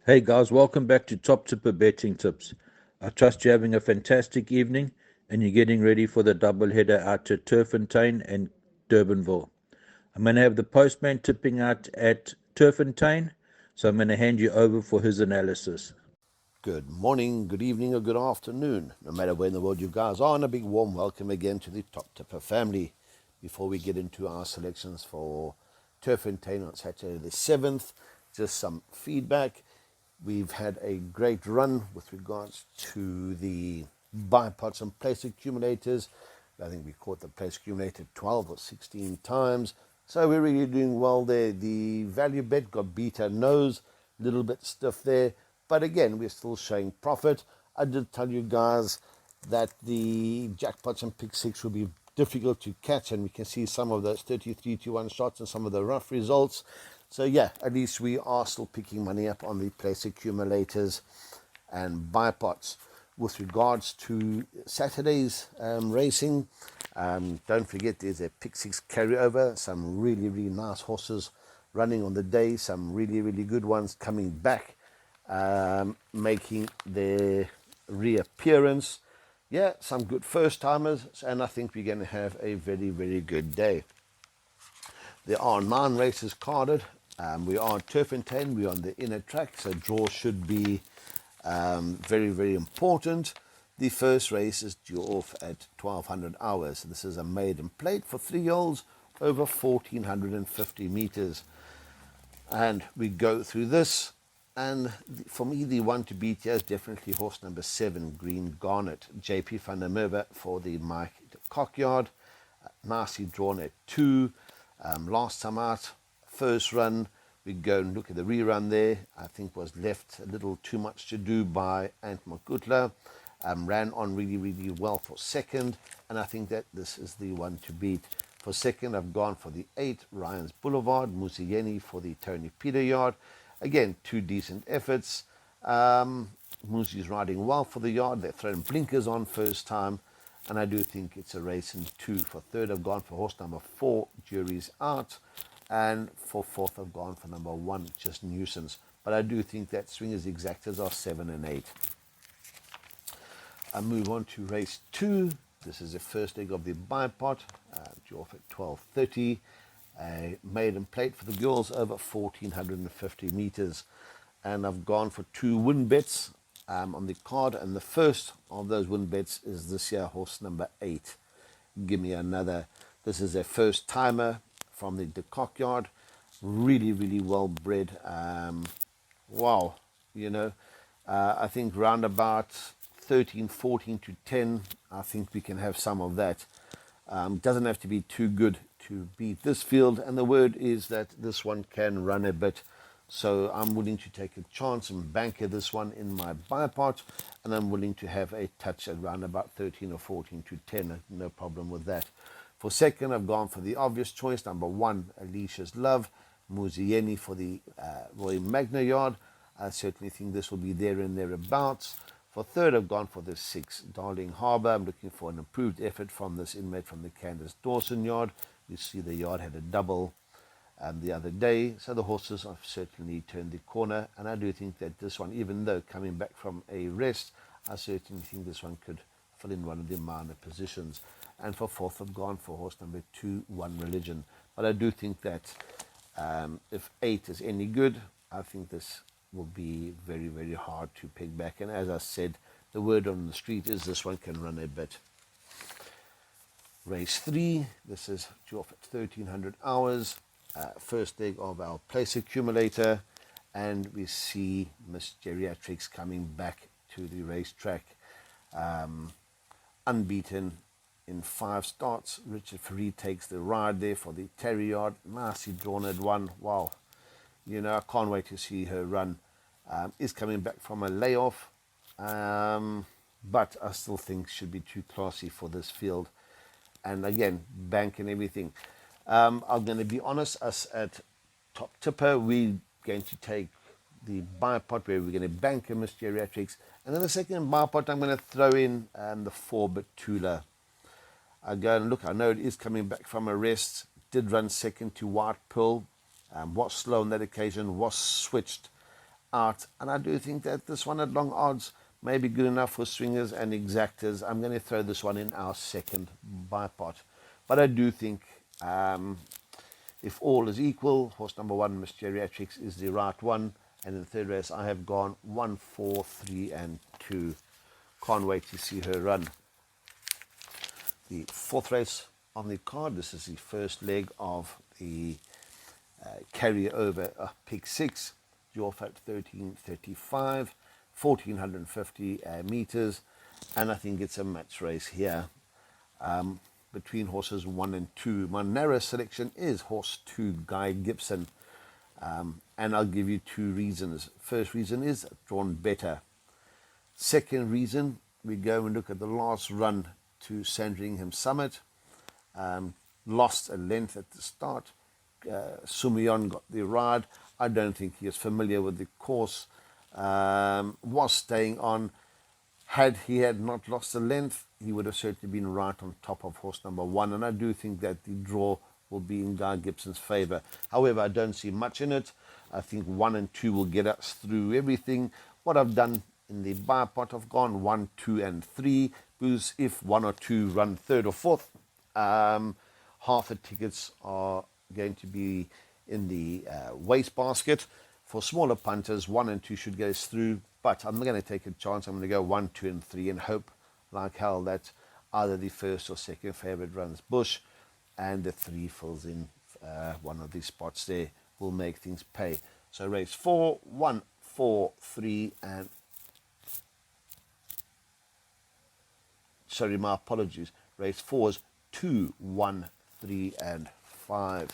Hey guys, welcome back to Top Tipper Betting Tips. I trust you're having a fantastic evening and you're getting ready for the double header out at Turffontein and Durbanville. I'm going to have the postman tipping out at Turffontein, so I'm going to hand you over for his analysis. Good morning, good evening, or good afternoon. No matter where in the world you guys are, and a big warm welcome again to the Top Tipper family. Before we get into our selections for Turffontein on Saturday the 7th, just some feedback. We've had a great run with regards to the bipods and place accumulators. I think we caught the place accumulator 12 or 16 times. So we're really doing well there. The value bet got beat at nose, a little bit stiff there. But again, we're still showing profit. I did tell you guys that the jackpots and pick six will be difficult to catch, and we can see some of those 33 to 1 shots and some of the rough results. So yeah, at least we are still picking money up on the place accumulators and bipods. With regards to Saturday's racing, don't forget there's a pick six carryover, some really, really nice horses running on the day, some really, really good ones coming back, making their reappearance. Yeah, some good first timers, and I think we're going to have a very, very good day. There are 9 races carded. We are on Turffontein, we're on the inner track, so draw should be very, very important. The first race is due off at 1200 hours. This is a maiden plate for 3-year-olds over 1450 meters. And we go through this. And for me, the one to beat here is definitely horse number 7, Green Garnet. JP van der Merwe for the Mike Cockyard. Nicely drawn at 2. Last time out, first run, we go and look at the rerun there. I think was left a little too much to do by Ant Makutla. Ran on really, really well for second, and I think that this is the one to beat. For second, I've gone for the 8, Ryan's Boulevard, Musieni for the Tony Peter yard. Again, 2 decent efforts. Musi's riding well for the yard. They're throwing blinkers on first time, and I do think it's a race in 2. For third, I've gone for horse number 4, Jury's Out. And for fourth, I've gone for number 1, Just Nuisance. But I do think that swingers exactas are 7 and 8. I move on to race 2. This is the first leg of the bipod, due off at 12:30. A maiden plate for the girls over 1450 meters. And I've gone for 2 win bets on the card. And the first of those win bets is this year, horse number 8. Give me another. This is a first timer from the Cock yard. Really, really well bred. Wow, I think round about 13, 14 to 10, I think we can have some of that. Doesn't have to be too good to beat this field, and the word is that this one can run a bit. So I'm willing to take a chance and banker this one in my buy part, and I'm willing to have a touch at around about 13 or 14 to 10. No problem with that. For second, I've gone for the obvious choice, number 1, Alicia's Love, Musieni for the Roy Magna yard. I certainly think this will be there and thereabouts. For third, I've gone for the 6, Darling Harbour. I'm looking for an improved effort from this inmate from the Candace Dawson yard. You see the yard had a double the other day, so the horses have certainly turned the corner, and I do think that this one, even though coming back from a rest, I certainly think this one could fill in one of the minor positions. And for fourth, I've gone for horse number 2, One Religion. But I do think that if 8 is any good, I think this will be very, very hard to pick back. And as I said, the word on the street is this one can run a bit. Race 3, this is due off at 1300 hours. First leg of our place accumulator, and we see Miss Geriatrics coming back to the racetrack, unbeaten in 5 starts. Richard Farid takes the ride there for the Terry yard. Nicely drawn at 1. Wow, I can't wait to see her run. Is coming back from a layoff, but I still think should be too classy for this field. And again, bank and everything. I'm going to be honest, us at Top Tipper, we're going to take the buy pot where we're going to bank a Miss Geriatrics. And then the second buy pot, I'm going to throw in the 4 Batula. I go and look, I know it is coming back from a rest. Did run second to White Pearl. Was slow on that occasion, was switched. out. And I do think that this one at long odds may be good enough for swingers and exactors. I'm going to throw this one in our second buy pot. But I do think if all is equal, horse number 1, Miss Geriatrics, is the right one. And in the third race, I have gone 1, 4, 3, and 2. Can't wait to see her run. The fourth race on the card. This is the first leg of the carry-over pick 6. Off at 13:35, 1450 meters, and I think it's a match race here between horses 1 and 2. My narrow selection is horse 2, Guy Gibson, and I'll give you 2 reasons. First reason is drawn better. Second reason, we go and look at the last run to Sandringham Summit. Lost a length at the start. Sumion got the ride. I don't think he is familiar with the course. Was staying on. Had he not lost a length, he would have certainly been right on top of horse number 1. And I do think that the draw will be in Guy Gibson's favour. However, I don't see much in it. I think 1 and 2 will get us through everything. What I've done in the buy pot, I've gone 1, 2, and 3. Because if 1 or 2 run 3rd or 4th, half the tickets are going to be in the waste basket. For smaller punters, 1 and 2 should get us through, but I'm not going to take a chance. I'm going to go 1, 2, and 3 and hope like hell that either the first or second favourite runs bush and the 3 fills in one of these spots there. Will make things pay. So race 4, 1, 4, 3, and sorry, my apologies. Race 4 is 2, 1, 3, and 5.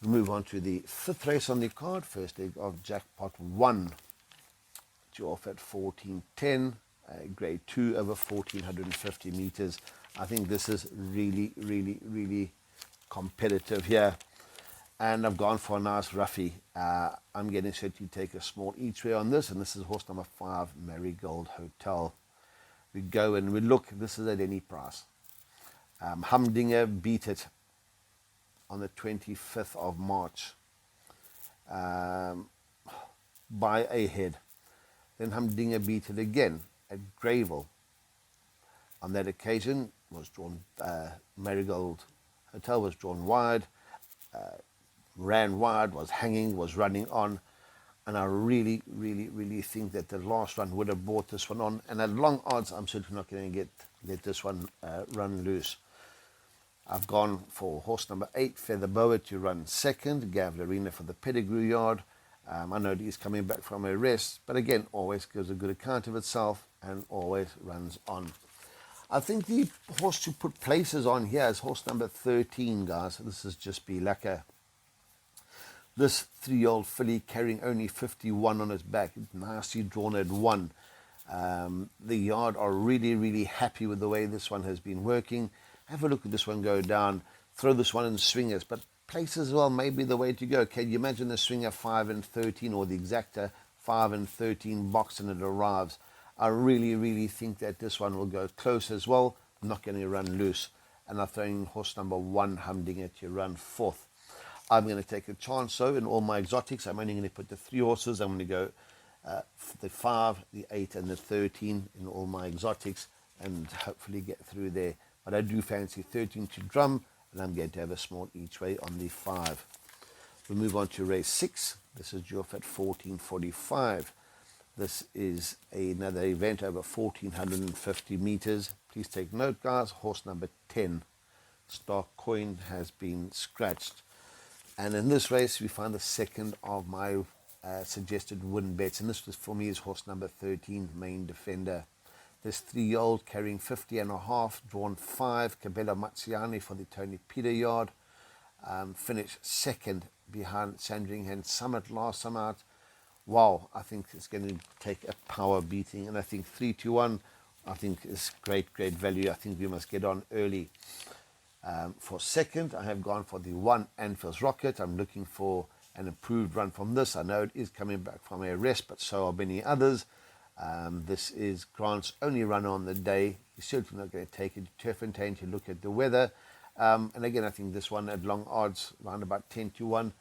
We move on to the 5th race on the card. First leg of Jackpot 1. Due off at 14:10. Grade 2 over 1450 meters. I think this is really, really, really competitive here. And I've gone for a nice roughie. I'm getting set to take a small each way on this. And this is horse number 5, Marigold Hotel. We go and we look. This is at any price. Humdinger beat it on the 25th of March by a head. Then Humdinger beat it again at Greyville. On that occasion, was drawn Marigold Hotel was drawn wide, ran wide, was hanging, was running on, and I really, really, really think that the last run would have brought this one on. And at long odds, I'm certainly not going to get this one run loose. I've gone for horse number 8, Feather Boa, to run second. Gavlarina for the pedigree yard. I know he's coming back from a rest, but again, always gives a good account of itself and always runs on. I think the horse to put places on here is horse number 13, guys. This is Just Be Lacquer. This 3-year-old filly carrying only 51 on its back. Nicely drawn at 1. The yard are really, really happy with the way this one has been working. Have a look at this one go down. Throw this one in swingers, but places as well may be the way to go. Can you imagine the swinger 5 and 13 or the exacta 5 and 13 box and it arrives? I really, really think that this one will go close as well. I'm not going to run loose. And I'm throwing horse number 1, Humdinger, to run 4th. I'm going to take a chance, so in all my exotics, I'm only going to put the 3 horses. I'm going to go the 5, the 8, and the 13 in all my exotics and hopefully get through there. But I do fancy 13 to drum, and I'm going to have a small each way on the 5. We'll move on to race 6. This is due off at 14:45. This is another event over 1450 meters. Please take note, guys. Horse number 10, Star Coin, has been scratched. And in this race, we find the second of my suggested win bets. And this was, for me, is horse number 13, Main Defender. This 3-year-old carrying 50.5, drawn 5, Cabela Mazziani for the Tony Peter yard. Finished second behind Sandringham Summit last time out. Wow, I think it's going to take a power beating. And I think 3-1, I think is great, great value. I think we must get on early. For second, I have gone for the 1, Anfields Rocket. I'm looking for an improved run from this. I know it is coming back from a rest, but so are many others. This is Grant's only run on the day. He's certainly not going to take it to Turffontein to look at the weather. And again, I think this one at long odds, around about 10-1,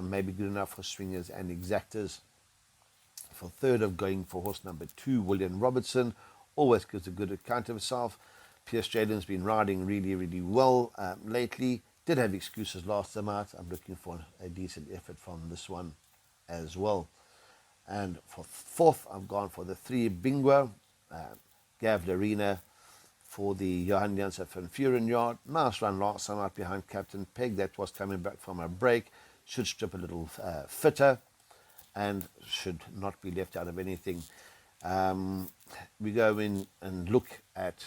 maybe good enough for swingers and exactors. For third, of going for horse number 2, William Robertson, always gives a good account of himself. Pierce Jaden's been riding really, really well lately. Did have excuses last time out. I'm looking for a decent effort from this one as well. And for fourth, I've gone for the 3, Bingwa, Gav Arena, for the Johan Janssen van Vuren yard. Nice run last time out behind Captain Peg. That was coming back from a break. Should strip a little fitter and should not be left out of anything. We go in and look at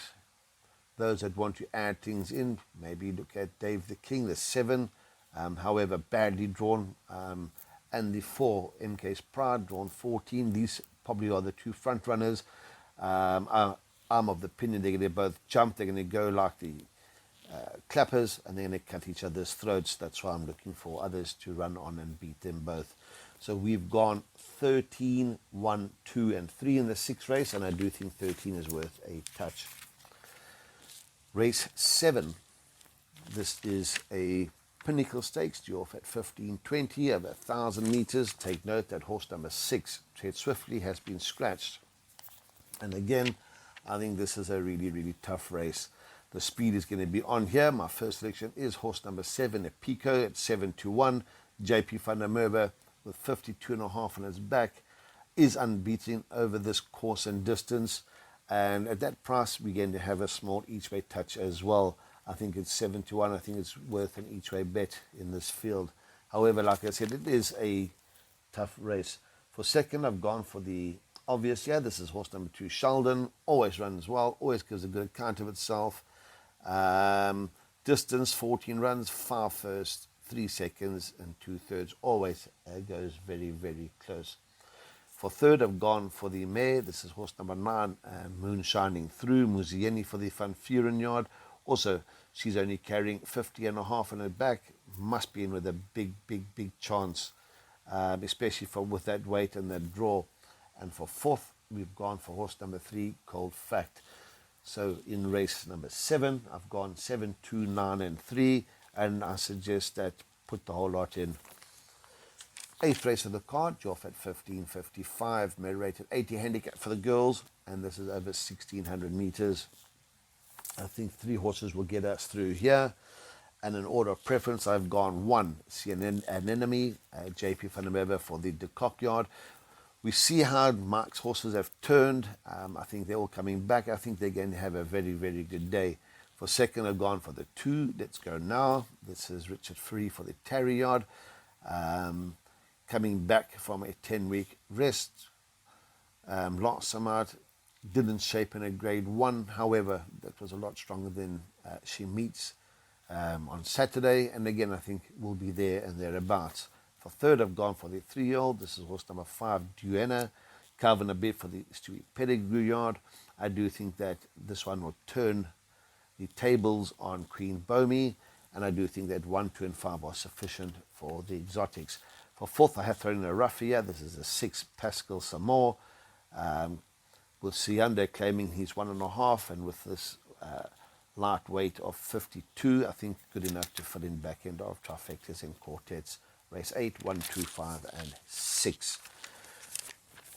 those that want to add things in. Maybe look at Dave the King, the 7, however badly drawn, and the 4, MK's Pride, drawn 14. These probably are the 2 front runners. I'm of the opinion they're going to both jump. They're going to go like the clappers, and they're going to cut each other's throats. That's why I'm looking for others to run on and beat them both. So we've gone 13, 1, 2, and 3 in the 6th race, and I do think 13 is worth a touch. Race 7. This is a Pinnacle Stakes, due off at 15:20 over 1,000 meters. Take note that horse number 6, Tread Swiftly, has been scratched. And again, I think this is a really, really tough race. The speed is going to be on here. My first selection is horse number 7, Epico, at 7-1. JP van der Merwe, with 52.5 on his back, is unbeaten over this course and distance. And at that price, we're going to have a small each-way touch as well. I think it's 7-1. I think it's worth an each-way bet in this field. However, like I said, it is a tough race. For second, I've gone for the obvious. Yeah, this is horse number 2, Sheldon. Always runs well. Always gives a good account of itself. Distance, 14 runs, 5 first, 3 seconds, and 2/3. Always goes very, very close. For third, I've gone for the mare. This is horse number 9, Moon Shining Through. Muzieni for the Van Vuren yard. Also, she's only carrying 50.5 on her back. Must be in with a big, big, big chance, especially with that weight and that draw. And for fourth, we've gone for horse number 3, Cold Fact. So in race number 7, I've gone 7, 2, 9, and 3. And I suggest that put the whole lot in. 8th race of the card, due off at 15:55, mare rated 80 handicap for the girls, and this is over 1,600 meters. I think 3 horses will get us through here. And in order of preference, I've gone 1, Anemone, JP van der Merwe for the De Kock yard. We see how Mark's horses have turned. I think they're all coming back. I think they're going to have a very, very good day. For second, I've gone for the 2, Let's Go Now. This is Richard Free for the Tarry yard. Coming back from a 10-week rest. Last summer didn't shape in a grade 1. However, that was a lot stronger than she meets on Saturday. And again, I think we'll be there and thereabouts. For third, I've gone for the 3-year-old. This is horse number 5, Duenna. Calvin a bit for the Stewie Pettigrew yard. I do think that this one will turn the tables on Queen Bomi. And I do think that 1, 2, and 5 are sufficient for the exotics. For fourth, I have thrown in a rough here. This is a 6, Pascal Samore. With Siande claiming he's 1.5, and with this light weight of 52, I think good enough to fill in back end of trifectas and quartets. Race 8, 1, 2, 5, and 6.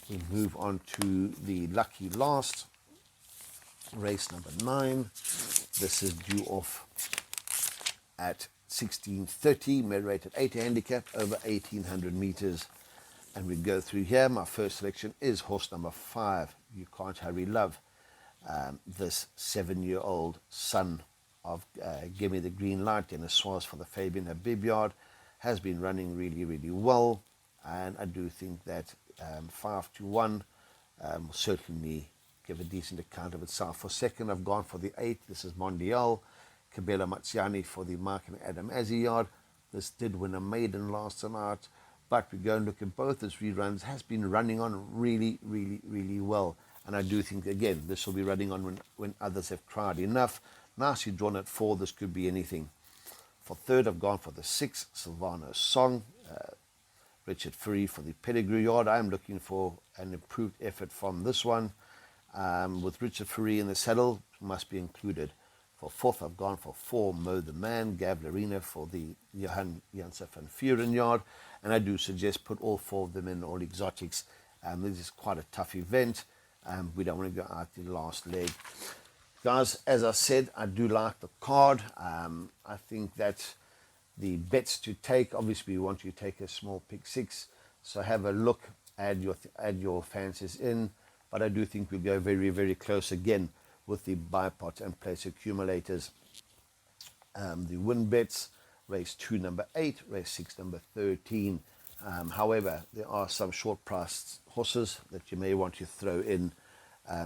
We move on to the lucky last. Race number 9. This is due off at 16:30, mare rated 80 handicap, over 1,800 meters. And we go through here. My first selection is horse number 5, You Can't Hurry Love. This 7-year-old son of Give Me the Green Light, Dennis Swaz for the Fabian Habib yard, has been running really, really well. And I do think that 5-1 will certainly give a decent account of itself. For second, I've gone for the 8. This is Mondial. Cabela Mazziani for the Mark and Adam Azzi yard. This did win a maiden last time out, but we go and look at both his reruns. Has been running on really, really, really well. And I do think, again, this will be running on when others have tried enough. Nicely drawn at 4. This could be anything. For third, I've gone for the 6, Silvano Song. Richard Free for the Pettigrew yard. I'm looking for an improved effort from this one. With Richard Free in the saddle, must be included. For fourth, I've gone for 4, Mo the Man, Gav Larina for the Johan Janse van Vuren yard. And I do suggest put all 4 of them in, all exotics. This is quite a tough event. We don't want to go out the last leg. Guys, as I said, I do like the card. I think that the bets to take, obviously we want you to take a small pick 6. So have a look, add your fancies in. But I do think we'll go very, very close again with the buy pot and place accumulators. The win bets, race 2, number 8, race 6, number 13. However, there are some short priced horses that you may want to throw in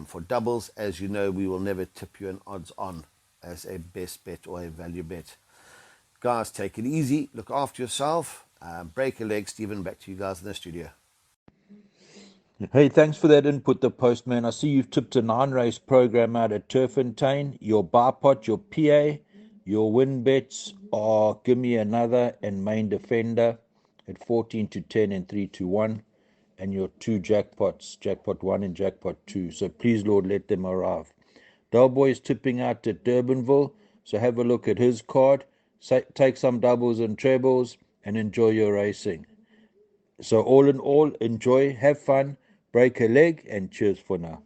for doubles. As you know, we will never tip you an odds on as a best bet or a value bet. Guys, take it easy, look after yourself, break a leg. Stephen, back to you guys in the studio. Hey, thanks for that input, the postman. I see you've tipped a 9-race program out at Turffontein. Your bar pot, your PA, your win bets are Give Me Another and Main Defender at 14 to 10 and 3 to 1. And your 2 jackpots, jackpot 1 and jackpot 2. So please, Lord, let them arrive. Delboy is tipping out at Durbanville, so have a look at his card. Take some doubles and trebles and enjoy your racing. So all in all, enjoy, have fun, break a leg, and cheers for now.